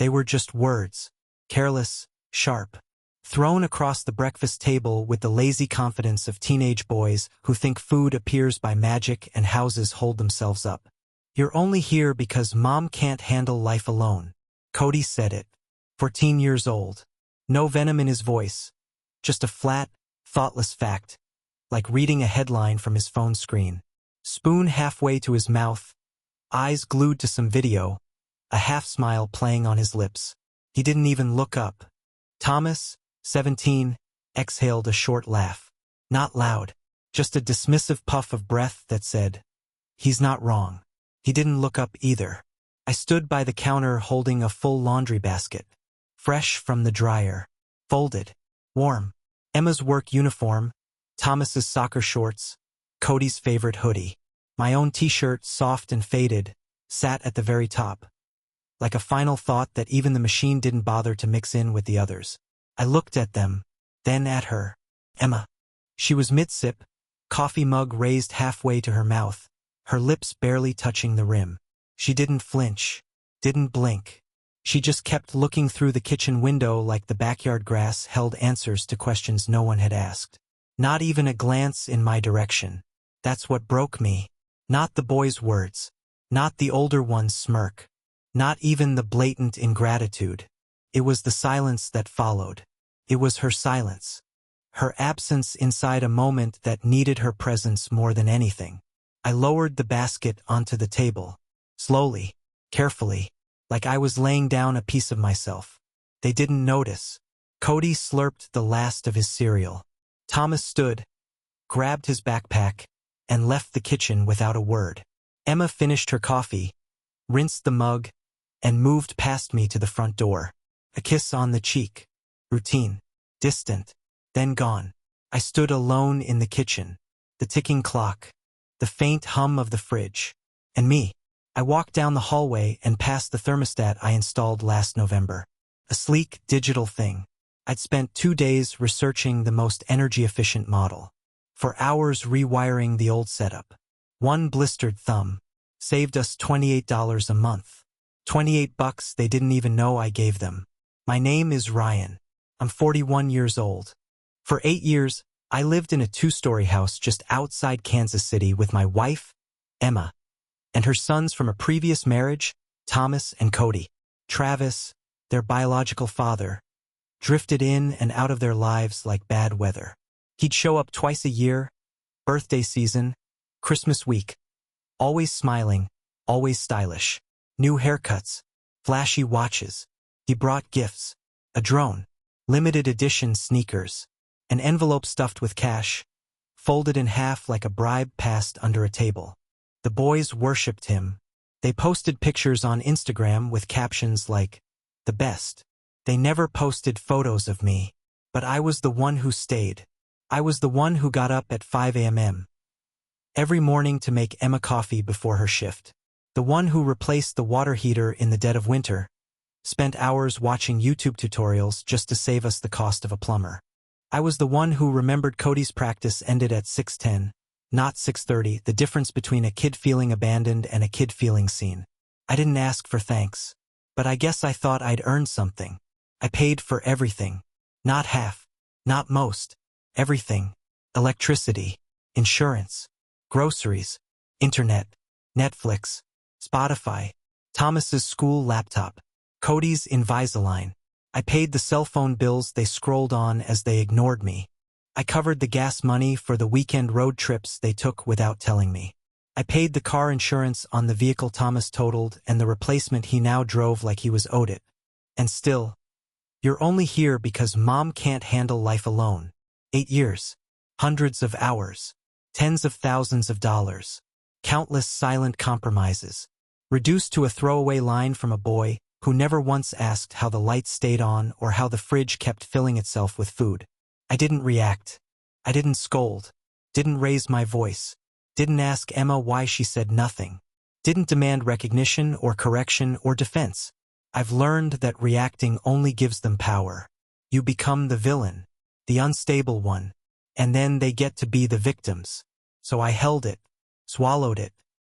They were just words. Careless, sharp. Thrown across the breakfast table with the lazy confidence of teenage boys who think food appears by magic and houses hold themselves up. You're only here because mom can't handle life alone. Cody said it. 14 years old. No venom in his voice. Just a flat, thoughtless fact. Like reading a headline from his phone screen. Spoon halfway to his mouth. Eyes glued to some video. A half-smile playing on his lips. He didn't even look up. Thomas, 17, exhaled a short laugh. Not loud. Just a dismissive puff of breath that said, "He's not wrong." He didn't look up either. I stood by the counter holding a full laundry basket. Fresh from the dryer. Folded. Warm. Emma's work uniform. Thomas's soccer shorts. Cody's favorite hoodie. My own t-shirt, soft and faded, sat at the very top. Like a final thought that even the machine didn't bother to mix in with the others. I looked at them, then at her. Emma. She was mid-sip, coffee mug raised halfway to her mouth, her lips barely touching the rim. She didn't flinch, didn't blink. She just kept looking through the kitchen window like the backyard grass held answers to questions no one had asked. Not even a glance in my direction. That's what broke me. Not the boy's words. Not the older one's smirk. Not even the blatant ingratitude. It was the silence that followed. It was her silence. Her absence inside a moment that needed her presence more than anything. I lowered the basket onto the table. Slowly, carefully, like I was laying down a piece of myself. They didn't notice. Cody slurped the last of his cereal. Thomas stood, grabbed his backpack, and left the kitchen without a word. Emma finished her coffee, rinsed the mug, and moved past me to the front door. A kiss on the cheek. Routine. Distant. Then gone. I stood alone in the kitchen. The ticking clock. The faint hum of the fridge. And me. I walked down the hallway and past the thermostat I installed last November. A sleek, digital thing. I'd spent 2 days researching the most energy-efficient model. For hours rewiring the old setup. One blistered thumb. Saved us $28 a month. $28 they didn't even know I gave them. My name is Ryan. I'm 41 years old. For 8 years, I lived in a 2-story house just outside Kansas City with my wife, Emma, and her sons from a previous marriage, Thomas and Cody. Travis, their biological father, drifted in and out of their lives like bad weather. He'd show up twice a year, birthday season, Christmas week. Always smiling, always stylish. New haircuts, flashy watches. He brought gifts, a drone, limited edition sneakers, an envelope stuffed with cash, folded in half like a bribe passed under a table. The boys worshipped him. They posted pictures on Instagram with captions like, "The best." They never posted photos of me, but I was the one who stayed. I was the one who got up at 5 a.m. every morning to make Emma coffee before her shift. The one who replaced the water heater in the dead of winter, spent hours watching YouTube tutorials just to save us the cost of a plumber. I was the one who remembered Cody's practice ended at 6:10, not 6:30, the difference between a kid feeling abandoned and a kid feeling seen. I didn't ask for thanks, but I guess I thought I'd earned something. I paid for everything. Not half, not most, everything. Electricity, insurance, groceries, internet, Netflix, Spotify, Thomas's school laptop, Cody's Invisalign. I paid the cell phone bills they scrolled on as they ignored me. I covered the gas money for the weekend road trips they took without telling me. I paid the car insurance on the vehicle Thomas totaled and the replacement he now drove like he was owed it. And still, you're only here because mom can't handle life alone. 8 years. Hundreds of hours. Tens of thousands of dollars. Countless silent compromises. Reduced to a throwaway line from a boy who never once asked how the lights stayed on or how the fridge kept filling itself with food. I didn't react. I didn't scold. Didn't raise my voice. Didn't ask Emma why she said nothing. Didn't demand recognition or correction or defense. I've learned that reacting only gives them power. You become the villain, the unstable one, and then they get to be the victims. So I held it, swallowed it,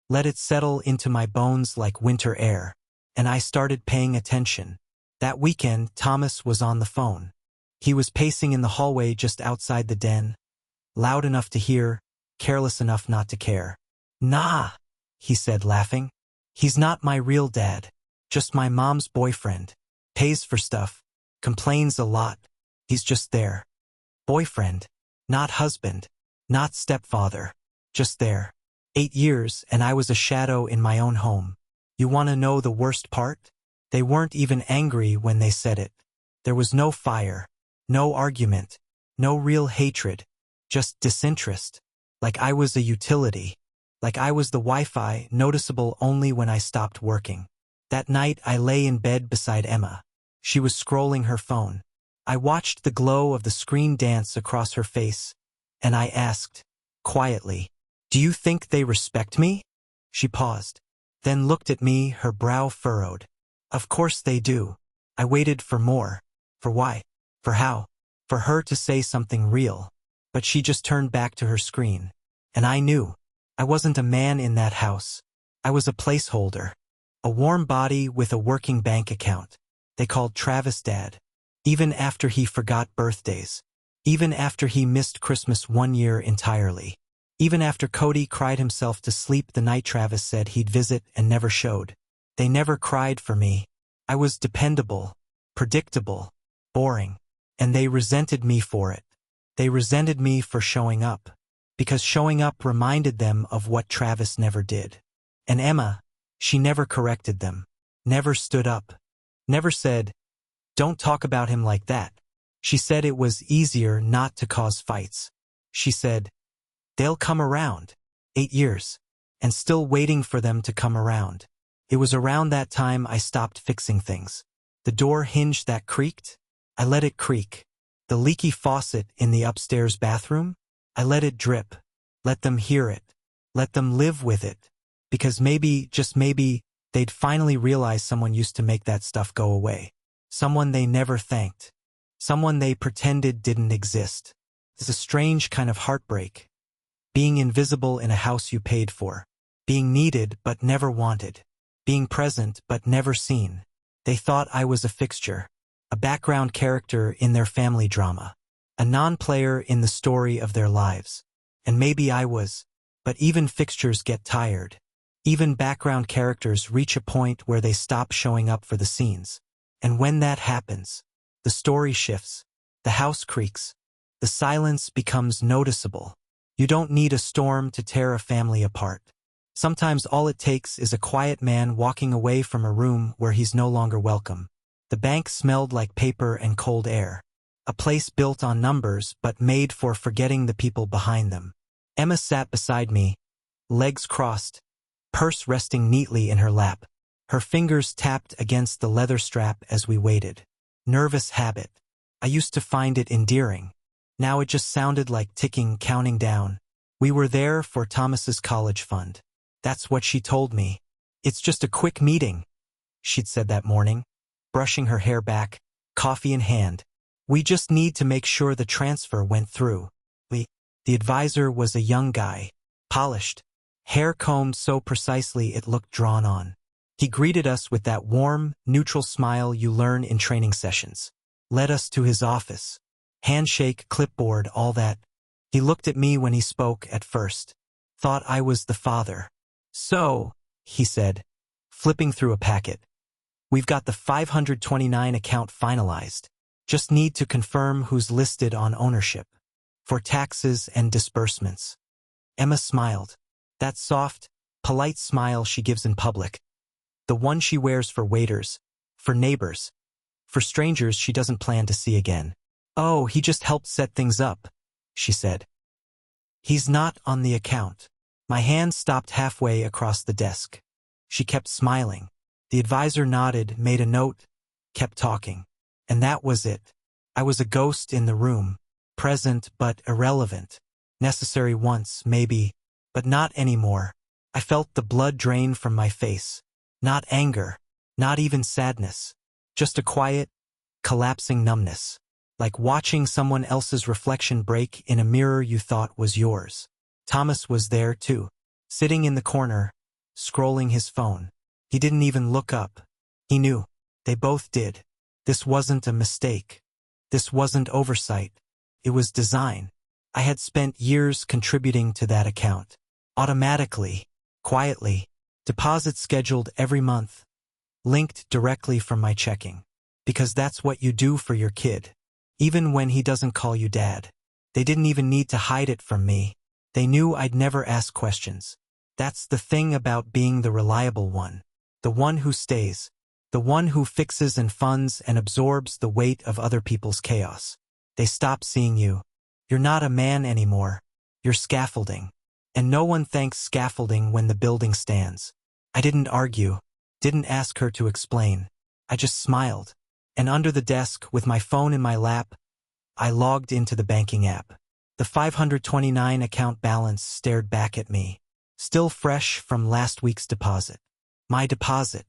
let it settle into my bones like winter air, and I started paying attention. That weekend, Thomas was on the phone. He was pacing in the hallway just outside the den, loud enough to hear, careless enough not to care. "Nah," he said, laughing. "He's not my real dad. Just my mom's boyfriend. Pays for stuff. Complains a lot. He's just there. Boyfriend. Not husband. Not stepfather. Just there. 8 years, and I was a shadow in my own home. You want to know the worst part? They weren't even angry when they said it. There was no fire. No argument. No real hatred. Just disinterest. Like I was a utility. Like I was the Wi-Fi, noticeable only when I stopped working. That night I lay in bed beside Emma. She was scrolling her phone. I watched the glow of the screen dance across her face, and I asked, quietly, "Do you think they respect me?" She paused, then looked at me, her brow furrowed. "Of course they do." I waited for more. For why? For how? For her to say something real. But she just turned back to her screen. And I knew. I wasn't a man in that house. I was a placeholder. A warm body with a working bank account. They called Travis Dad. Even after he forgot birthdays. Even after he missed Christmas 1 year entirely. Even after Cody cried himself to sleep the night Travis said he'd visit and never showed. They never cried for me. I was dependable, predictable, boring. And they resented me for it. They resented me for showing up. Because showing up reminded them of what Travis never did. And Emma, she never corrected them. Never stood up. Never said, "Don't talk about him like that." She said it was easier not to cause fights. She said, "They'll come around." 8 years. And still waiting for them to come around. It was around that time I stopped fixing things. The door hinge that creaked? I let it creak. The leaky faucet in the upstairs bathroom? I let it drip. Let them hear it. Let them live with it. Because maybe, just maybe, they'd finally realize someone used to make that stuff go away. Someone they never thanked. Someone they pretended didn't exist. It's a strange kind of heartbreak. Being invisible in a house you paid for. Being needed but never wanted. Being present but never seen. They thought I was a fixture. A background character in their family drama. A non-player in the story of their lives. And maybe I was. But even fixtures get tired. Even background characters reach a point where they stop showing up for the scenes. And when that happens, the story shifts. The house creaks. The silence becomes noticeable. You don't need a storm to tear a family apart. Sometimes all it takes is a quiet man walking away from a room where he's no longer welcome. The bank smelled like paper and cold air. A place built on numbers but made for forgetting the people behind them. Emma sat beside me, legs crossed, purse resting neatly in her lap. Her fingers tapped against the leather strap as we waited. Nervous habit. I used to find it endearing. Now it just sounded like ticking, counting down. We were there for Thomas's college fund. That's what she told me. "It's just a quick meeting," she'd said that morning, brushing her hair back, coffee in hand. "We just need to make sure the transfer went through." The advisor was a young guy, polished, hair combed so precisely it looked drawn on. He greeted us with that warm, neutral smile you learn in training sessions. Led us to his office. Handshake, clipboard, all that. He looked at me when he spoke at first. Thought I was the father. "So," he said, flipping through a packet. "We've got the 529 account finalized. Just need to confirm who's listed on ownership. For taxes and disbursements." Emma smiled. That soft, polite smile she gives in public. The one she wears for waiters, for neighbors, for strangers she doesn't plan to see again. "Oh, he just helped set things up," she said. "He's not on the account." My hand stopped halfway across the desk. She kept smiling. The advisor nodded, made a note, kept talking. And that was it. I was a ghost in the room. Present but irrelevant. Necessary once, maybe, but not anymore. I felt the blood drain from my face. Not anger. Not even sadness. Just a quiet, collapsing numbness. Like watching someone else's reflection break in a mirror you thought was yours. Thomas was there too. Sitting in the corner, scrolling his phone. He didn't even look up. He knew. They both did. This wasn't a mistake. This wasn't oversight. It was design. I had spent years contributing to that account. Automatically, quietly, deposits scheduled every month, linked directly from my checking. Because that's what you do for your kid. Even when he doesn't call you dad. They didn't even need to hide it from me. They knew I'd never ask questions. That's the thing about being the reliable one. The one who stays. The one who fixes and funds and absorbs the weight of other people's chaos. They stop seeing you. You're not a man anymore. You're scaffolding. And no one thanks scaffolding when the building stands. I didn't argue. Didn't ask her to explain. I just smiled. And under the desk, with my phone in my lap, I logged into the banking app. The 529 account balance stared back at me. Still fresh from last week's deposit. My deposit.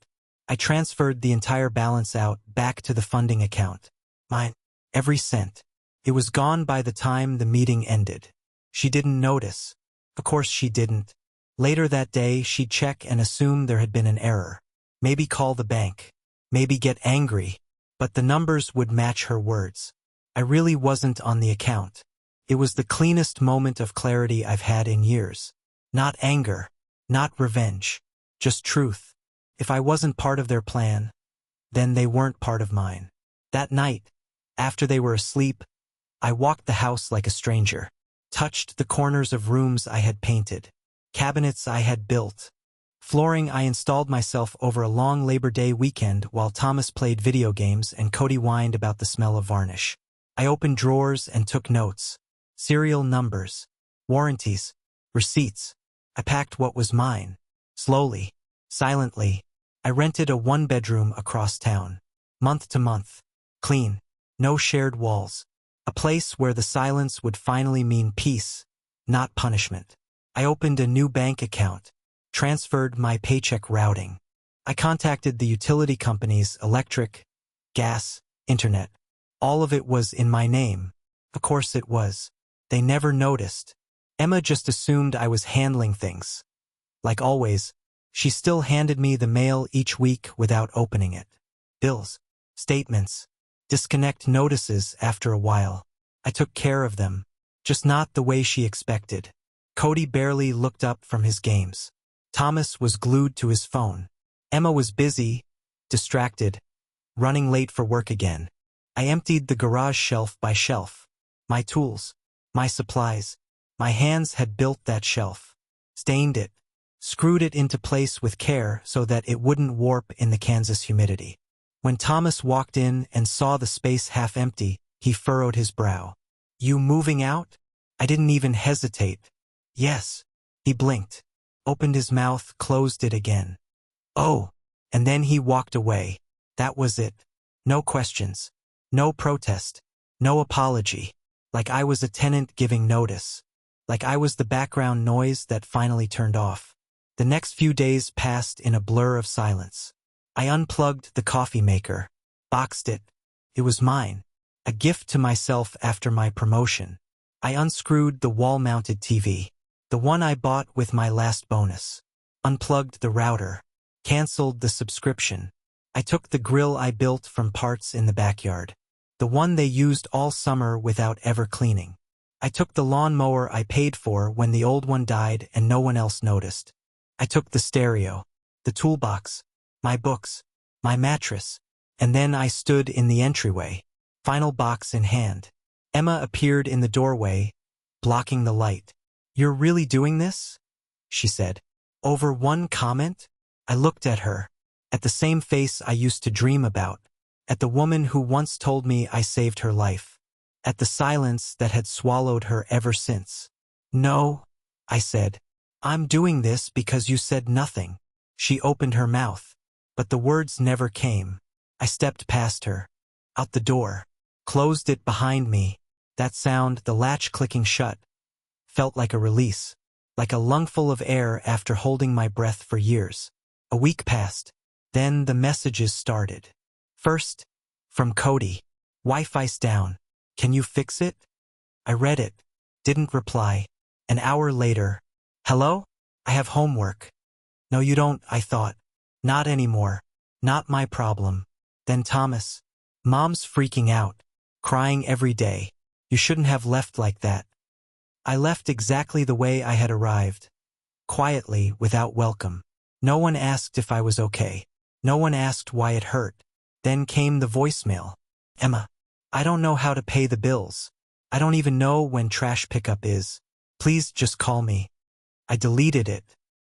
I transferred the entire balance out back to the funding account. Mine. Every cent. It was gone by the time the meeting ended. She didn't notice. Of course she didn't. Later that day, she'd check and assume there had been an error. Maybe call the bank. Maybe get angry. But the numbers would match her words. I really wasn't on the account. It was the cleanest moment of clarity I've had in years. Not anger. Not revenge. Just truth. If I wasn't part of their plan, then they weren't part of mine. That night, after they were asleep, I walked the house like a stranger. Touched the corners of rooms I had painted. Cabinets I had built. Flooring I installed myself over a long Labor Day weekend while Thomas played video games and Cody whined about the smell of varnish. I opened drawers and took notes. Serial numbers. Warranties. Receipts. I packed what was mine. Slowly. Silently. I rented a one-bedroom across town. Month to month. Clean. No shared walls. A place where the silence would finally mean peace, not punishment. I opened a new bank account. Transferred my paycheck routing. I contacted the utility companies, electric, gas, internet. All of it was in my name. Of course it was. They never noticed. Emma just assumed I was handling things. Like always, she still handed me the mail each week without opening it. Bills, statements, disconnect notices after a while. I took care of them, just not the way she expected. Cody barely looked up from his games. Thomas was glued to his phone. Emma was busy, distracted, running late for work again. I emptied the garage shelf by shelf. My tools, my supplies. My hands had built that shelf. Stained it. Screwed it into place with care so that it wouldn't warp in the Kansas humidity. When Thomas walked in and saw the space half empty, he furrowed his brow. You moving out? I didn't even hesitate. Yes. He blinked. Opened his mouth, closed it again. Oh. And then he walked away. That was it. No questions. No protest. No apology. Like I was a tenant giving notice. Like I was the background noise that finally turned off. The next few days passed in a blur of silence. I unplugged the coffee maker. Boxed it. It was mine. A gift to myself after my promotion. I unscrewed the wall-mounted TV. The one I bought with my last bonus. Unplugged the router. Canceled the subscription. I took the grill I built from parts in the backyard. The one they used all summer without ever cleaning. I took the lawnmower I paid for when the old one died and no one else noticed. I took the stereo, the toolbox, my books, my mattress, and then I stood in the entryway, final box in hand. Emma appeared in the doorway, blocking the light. You're really doing this? She said. Over one comment? I looked at her, at the same face I used to dream about, at the woman who once told me I saved her life, at the silence that had swallowed her ever since. No, I said. I'm doing this because you said nothing. She opened her mouth, but the words never came. I stepped past her, out the door, closed it behind me. That sound, the latch clicking shut, felt like a release, like a lungful of air after holding my breath for years. A week passed. Then the messages started. First, from Cody. Wi-Fi's down. Can you fix it? I read it. Didn't reply. An hour later. Hello? I have homework. No, you don't, I thought. Not anymore. Not my problem. Then Thomas. Mom's freaking out, crying every day. You shouldn't have left like that. I left exactly the way I had arrived. Quietly, without welcome. No one asked if I was okay. No one asked why it hurt. Then came the voicemail. Emma, I don't know how to pay the bills. I don't even know when trash pickup is. Please just call me. I deleted it.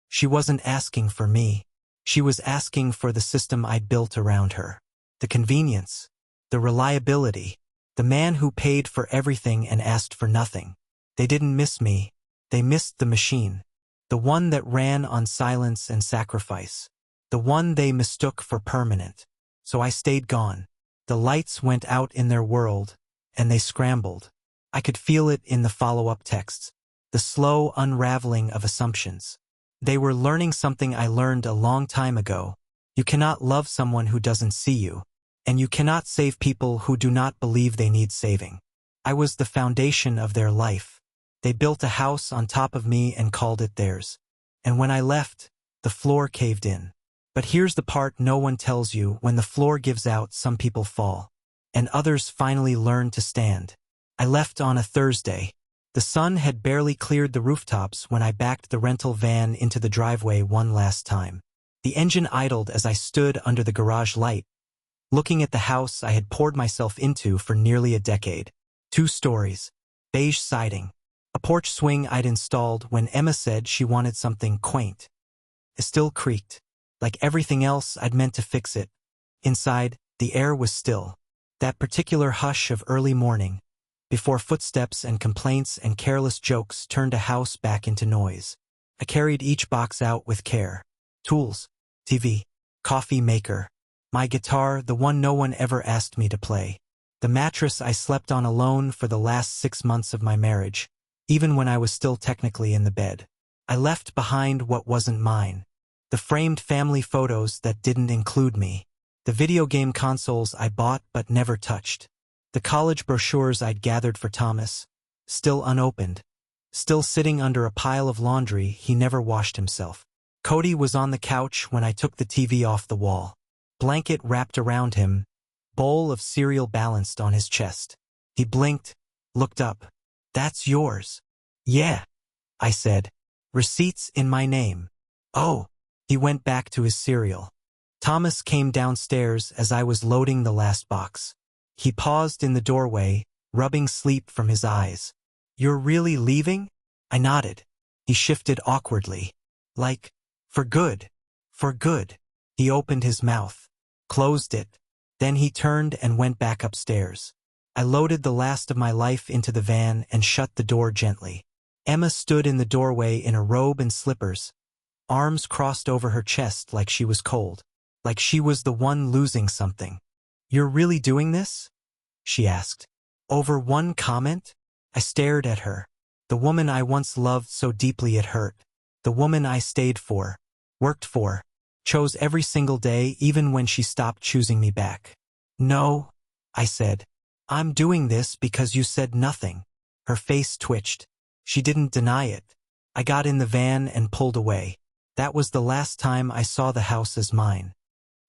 She wasn't asking for me. She was asking for the system I'd built around her. The convenience. The reliability. The man who paid for everything and asked for nothing. They didn't miss me. They missed the machine. The one that ran on silence and sacrifice. The one they mistook for permanent. So I stayed gone. The lights went out in their world, and they scrambled. I could feel it in the follow-up texts. The slow unraveling of assumptions. They were learning something I learned a long time ago. You cannot love someone who doesn't see you. And you cannot save people who do not believe they need saving. I was the foundation of their life. They built a house on top of me and called it theirs. And when I left, the floor caved in. But here's the part no one tells you: when the floor gives out, some people fall. And others finally learn to stand. I left on a Thursday. The sun had barely cleared the rooftops when I backed the rental van into the driveway one last time. The engine idled as I stood under the garage light, looking at the house I had poured myself into for nearly a decade. 2 stories. Beige siding. A porch swing I'd installed when Emma said she wanted something quaint. It still creaked. Like everything else, I'd meant to fix it. Inside, the air was still. That particular hush of early morning, before footsteps and complaints and careless jokes turned a house back into noise. I carried each box out with care. Tools, TV, coffee maker, my guitar, the one no one ever asked me to play, the mattress I slept on alone for the last 6 months of my marriage, even when I was still technically in the bed. I left behind what wasn't mine. The framed family photos that didn't include me. The video game consoles I bought but never touched. The college brochures I'd gathered for Thomas, still unopened. Still sitting under a pile of laundry he never washed himself. Cody was on the couch when I took the TV off the wall. Blanket wrapped around him, bowl of cereal balanced on his chest. He blinked, looked up. That's yours. Yeah, I said. Receipts in my name. Oh. He went back to his cereal. Thomas came downstairs as I was loading the last box. He paused in the doorway, rubbing sleep from his eyes. You're really leaving? I nodded. He shifted awkwardly. Like, for good. For good. He opened his mouth, closed it. Then he turned and went back upstairs. I loaded the last of my life into the van and shut the door gently. Emma stood in the doorway in a robe and slippers, arms crossed over her chest like she was cold, like she was the one losing something. You're really doing this? She asked. Over one comment? I stared at her. The woman I once loved so deeply it hurt. The woman I stayed for, worked for, chose every single day even when she stopped choosing me back. No, I said. I'm doing this because you said nothing. Her face twitched. She didn't deny it. I got in the van and pulled away. That was the last time I saw the house as mine.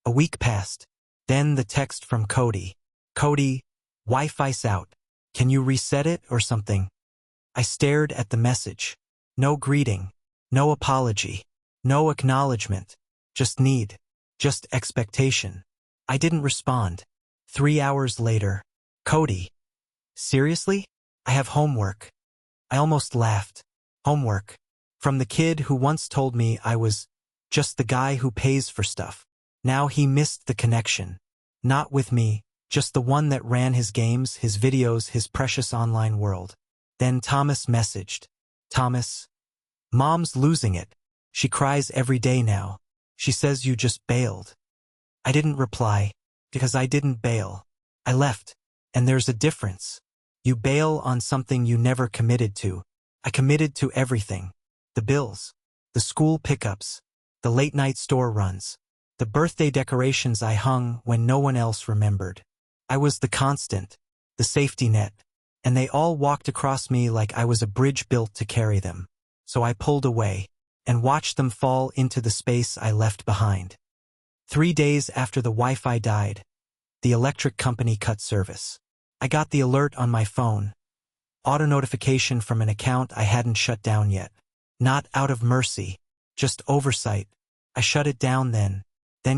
A week passed. Then the text from Cody. Cody, Wi-Fi's out. Can you reset it or something? I stared at the message. No greeting. No apology. No acknowledgement. Just need. Just expectation. I didn't respond. 3 hours later. Cody. Seriously? I have homework. I almost laughed. Homework. From the kid who once told me I was just the guy who pays for stuff. Now he missed the connection. Not with me, just the one that ran his games, his videos, his precious online world. Then Thomas messaged. Thomas. Mom's losing it. She cries every day now. She says you just bailed. I didn't reply, because I didn't bail. I left. And there's a difference. You bail on something you never committed to. I committed to everything. The bills, the school pickups, the late-night store runs, the birthday decorations I hung when no one else remembered. I was the constant, the safety net, and they all walked across me like I was a bridge built to carry them. So I pulled away and watched them fall into the space I left behind. 3 days after the Wi-Fi died, The electric company cut service. I got the alert on my phone. Auto notification from an account I hadn't shut down yet. Not out of mercy, just oversight. I shut it down then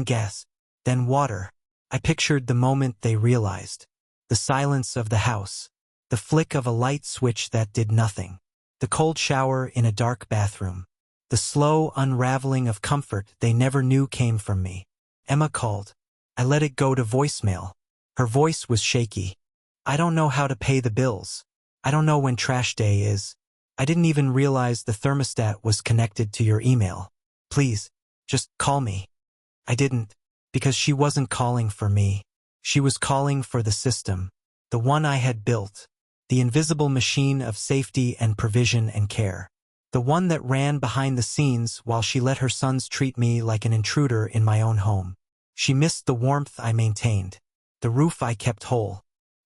gas, then water. I pictured the moment they realized. The silence of the house. The flick of a light switch that did nothing. The cold shower in a dark bathroom. The slow unraveling of comfort they never knew came from me. Emma called. I let it go to voicemail. Her voice was shaky. I don't know how to pay the bills. I don't know when trash day is. I didn't even realize the thermostat was connected to your email. Please, just call me. I didn't, because she wasn't calling for me. She was calling for the system, the one I had built, the invisible machine of safety and provision and care, the one that ran behind the scenes while she let her sons treat me like an intruder in my own home. She missed the warmth I maintained, the roof I kept whole,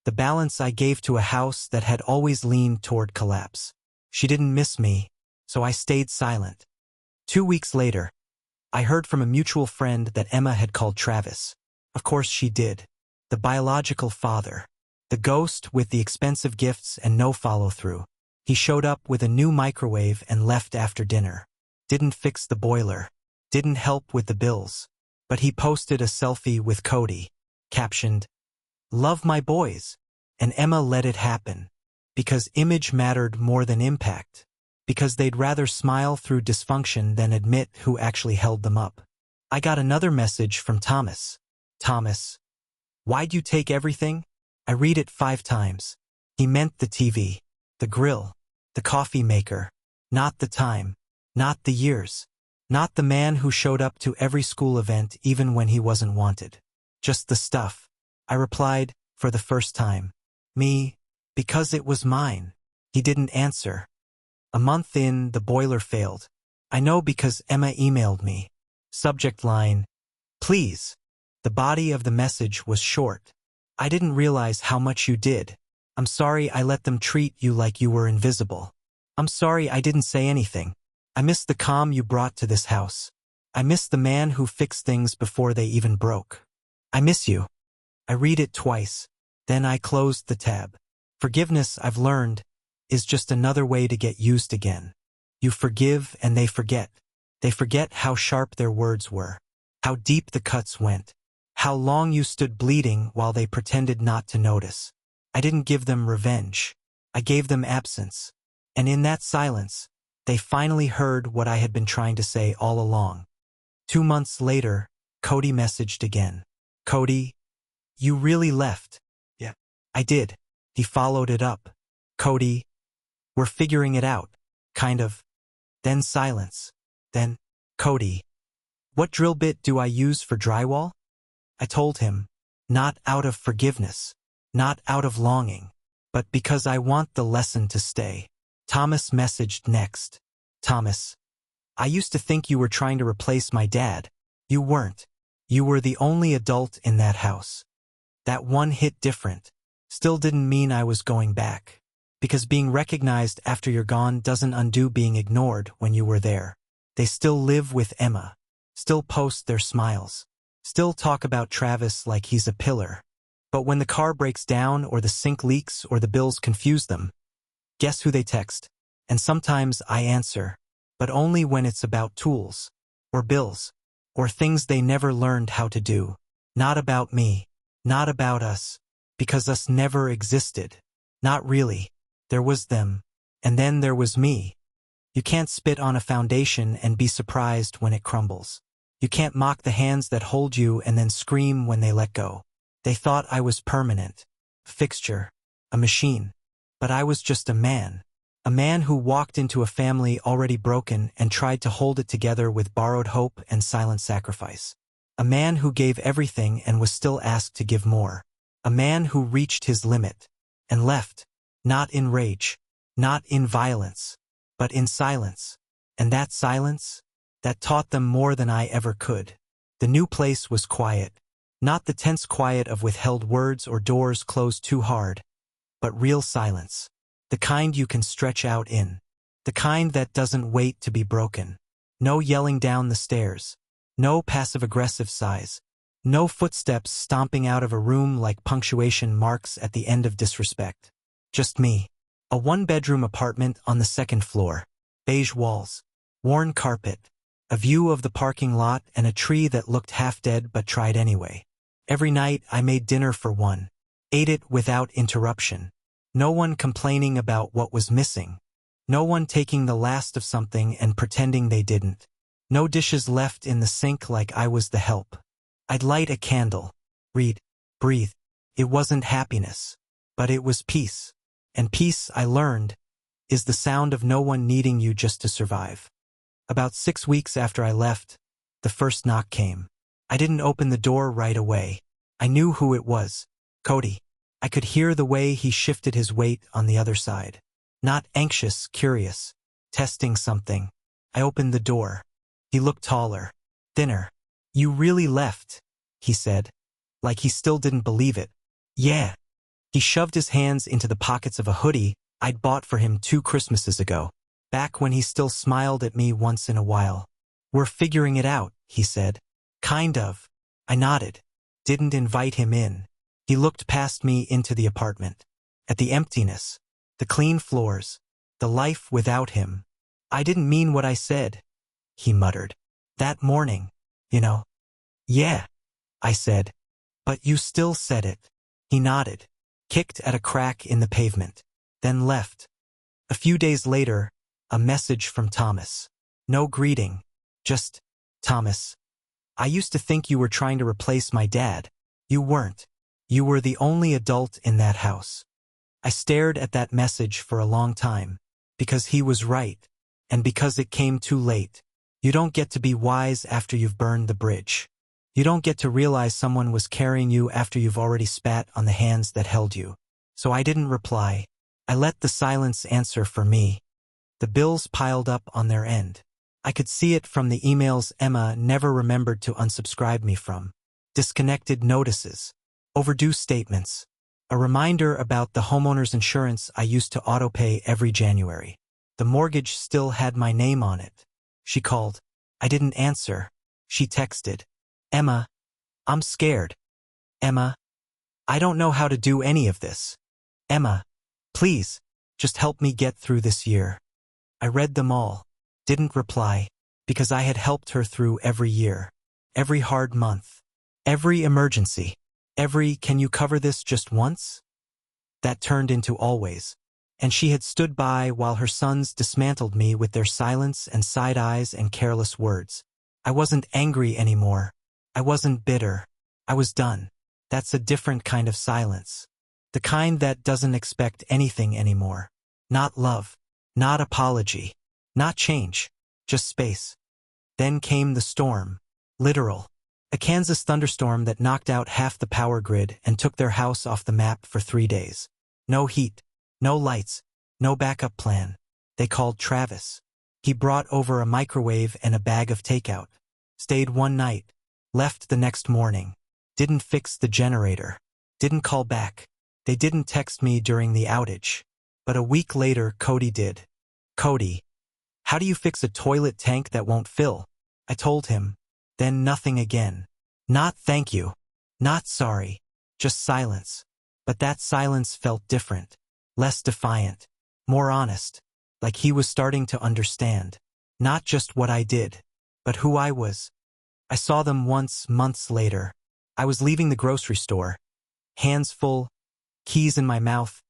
the balance I gave to a house that had always leaned toward collapse. She didn't miss me, so I stayed silent. 2 weeks later, I heard from a mutual friend that Emma had called Travis. Of course she did. The biological father. The ghost with the expensive gifts and no follow-through. He showed up with a new microwave and left after dinner. Didn't fix the boiler. Didn't help with the bills. But he posted a selfie with Cody, captioned, "Love my boys." And Emma let it happen. Because image mattered more than impact. Because they'd rather smile through dysfunction than admit who actually held them up. I got another message from Thomas. Thomas, why'd you take everything? I read it 5 times. He meant the TV, the grill, the coffee maker, not the time, not the years, not the man who showed up to every school event even when he wasn't wanted. Just the stuff. I replied, for the first time. Me, because it was mine. He didn't answer. A month in, the boiler failed. I know because Emma emailed me. Subject line, please. The body of the message was short. I didn't realize how much you did. I'm sorry I let them treat you like you were invisible. I'm sorry I didn't say anything. I miss the calm you brought to this house. I miss the man who fixed things before they even broke. I miss you. I read it twice. Then I closed the tab. Forgiveness, I've learned, is just another way to get used again. You forgive and they forget. They forget how sharp their words were, how deep the cuts went, how long you stood bleeding while they pretended not to notice. I didn't give them revenge. I gave them absence. And in that silence, they finally heard what I had been trying to say all along. 2 months later, Cody messaged again. Cody, you really left. Yeah, I did. He followed it up. Cody, we're figuring it out. Kind of. Then silence. Then, Cody, what drill bit do I use for drywall? I told him, not out of forgiveness, not out of longing, but because I want the lesson to stay. Thomas messaged next. Thomas, I used to think you were trying to replace my dad. You weren't. You were the only adult in that house. That one hit different. Still didn't mean I was going back. Because being recognized after you're gone doesn't undo being ignored when you were there. They still live with Emma. Still post their smiles. Still talk about Travis like he's a pillar. But when the car breaks down or the sink leaks or the bills confuse them, guess who they text? And sometimes I answer, but only when it's about tools, or bills, or things they never learned how to do. Not about me, not about us, because us never existed. Not really. There was them, and then there was me. You can't spit on a foundation and be surprised when it crumbles. You can't mock the hands that hold you and then scream when they let go. They thought I was permanent, a fixture, a machine. But I was just a man who walked into a family already broken and tried to hold it together with borrowed hope and silent sacrifice. A man who gave everything and was still asked to give more. A man who reached his limit and left, not in rage, not in violence, but in silence. And that silence, that taught them more than I ever could. The new place was quiet, not the tense quiet of withheld words or doors closed too hard, but real silence. The kind you can stretch out in. The kind that doesn't wait to be broken. No yelling down the stairs. No passive-aggressive sighs. No footsteps stomping out of a room like punctuation marks at the end of disrespect. Just me. A one-bedroom apartment on the second floor. Beige walls. Worn carpet. A view of the parking lot and a tree that looked half dead but tried anyway. Every night I made dinner for one. Ate it without interruption. No one complaining about what was missing. No one taking the last of something and pretending they didn't. No dishes left in the sink like I was the help. I'd light a candle. Read. Breathe. It wasn't happiness. But it was peace. And peace, I learned, is the sound of no one needing you just to survive. About 6 weeks after I left, the first knock came. I didn't open the door right away. I knew who it was. Cody. I could hear the way he shifted his weight on the other side. Not anxious, curious. Testing something. I opened the door. He looked taller. Thinner. You really left, he said. Like he still didn't believe it. Yeah. He shoved his hands into the pockets of a hoodie I'd bought for him 2 Christmases ago. Back when he still smiled at me once in a while. We're figuring it out, he said. Kind of. I nodded. Didn't invite him in. He looked past me into the apartment. At the emptiness. The clean floors. The life without him. I didn't mean what I said, he muttered. That morning, you know. Yeah, I said. But you still said it. He nodded. Kicked at a crack in the pavement. Then left. A few days later, a message from Thomas. No greeting. Just, Thomas. I used to think you were trying to replace my dad. You weren't. You were the only adult in that house. I stared at that message for a long time. Because he was right. And because it came too late. You don't get to be wise after you've burned the bridge. You don't get to realize someone was carrying you after you've already spat on the hands that held you. So I didn't reply. I let the silence answer for me. The bills piled up on their end. I could see it from the emails Emma never remembered to unsubscribe me from. Disconnected notices. Overdue statements. A reminder about the homeowner's insurance I used to autopay every January. The mortgage still had my name on it. She called. I didn't answer. She texted. Emma, I'm scared. Emma, I don't know how to do any of this. Emma, please, just help me get through this year. I read them all. Didn't reply, because I had helped her through every year. Every hard month. Every emergency. Every, can you cover this just once? That turned into always. And she had stood by while her sons dismantled me with their silence and side eyes and careless words. I wasn't angry anymore. I wasn't bitter. I was done. That's a different kind of silence. The kind that doesn't expect anything anymore. Not love. Not apology. Not change. Just space. Then came the storm. Literal. A Kansas thunderstorm that knocked out half the power grid and took their house off the map for 3 days. No heat. No lights. No backup plan. They called Travis. He brought over a microwave and a bag of takeout. Stayed one night. Left the next morning. Didn't fix the generator. Didn't call back. They didn't text me during the outage. But a week later, Cody did. Cody, how do you fix a toilet tank that won't fill? I told him. Then nothing again. Not thank you. Not sorry. Just silence. But that silence felt different. Less defiant. More honest. Like he was starting to understand. Not just what I did, but who I was. I saw them once, months later. I was leaving the grocery store. Hands full, keys in my mouth,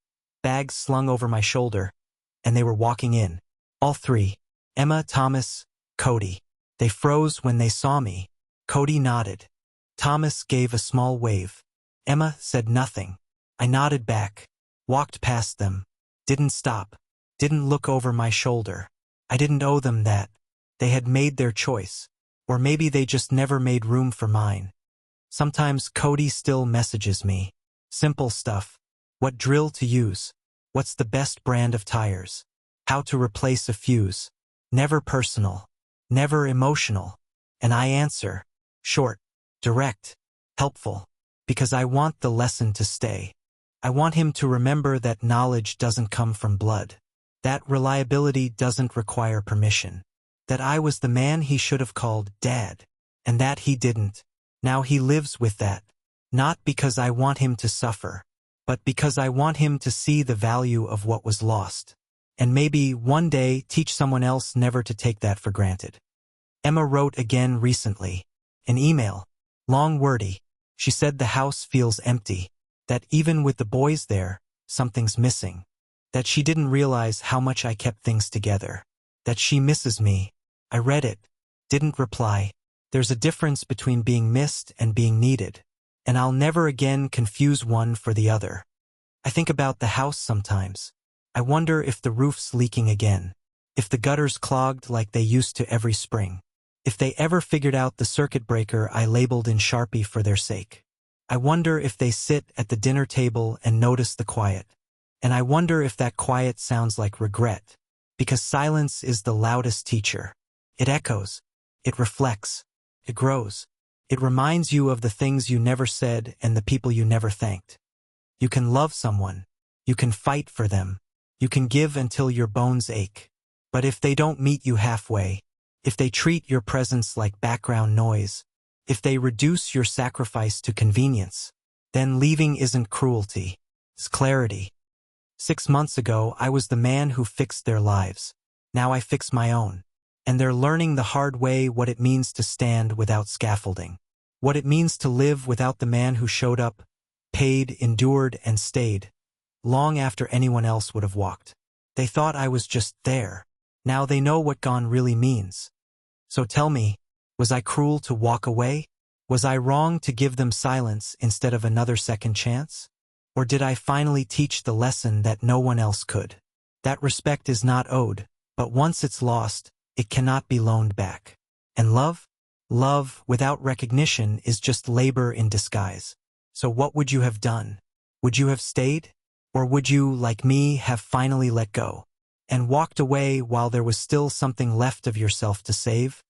bags slung over my shoulder, and they were walking in. All 3. Emma, Thomas, Cody. They froze when they saw me. Cody nodded. Thomas gave a small wave. Emma said nothing. I nodded back. Walked past them. Didn't stop. Didn't look over my shoulder. I didn't owe them that. They had made their choice. Or maybe they just never made room for mine. Sometimes Cody still messages me. Simple stuff. What drill to use. What's the best brand of tires. How to replace a fuse. Never personal. Never emotional. And I answer. Short. Direct. Helpful. Because I want the lesson to stay. I want him to remember that knowledge doesn't come from blood. That reliability doesn't require permission. That I was the man he should have called Dad. And that he didn't. Now he lives with that. Not because I want him to suffer, but because I want him to see the value of what was lost. And maybe one day teach someone else never to take that for granted. Emma wrote again recently. An email. Long wordy. She said the house feels empty. That even with the boys there, something's missing. That she didn't realize how much I kept things together. That she misses me. I read it. Didn't reply. There's a difference between being missed and being needed. And I'll never again confuse one for the other. I think about the house sometimes. I wonder if the roof's leaking again. If the gutters clogged like they used to every spring. If they ever figured out the circuit breaker I labeled in Sharpie for their sake. I wonder if they sit at the dinner table and notice the quiet. And I wonder if that quiet sounds like regret. Because silence is the loudest teacher. It echoes. It reflects. It grows. It reminds you of the things you never said and the people you never thanked. You can love someone. You can fight for them. You can give until your bones ache. But if they don't meet you halfway, if they treat your presence like background noise, if they reduce your sacrifice to convenience, then leaving isn't cruelty. It's clarity. 6 months ago, I was the man who fixed their lives. Now I fix my own. And they're learning the hard way what it means to stand without scaffolding. What it means to live without the man who showed up, paid, endured, and stayed, long after anyone else would have walked. They thought I was just there. Now they know what gone really means. So tell me, was I cruel to walk away? Was I wrong to give them silence instead of another second chance? Or did I finally teach the lesson that no one else could? That respect is not owed, but once it's lost, it cannot be loaned back. And love? Love without recognition is just labor in disguise. So what would you have done? Would you have stayed? Or would you, like me, have finally let go? And walked away while there was still something left of yourself to save?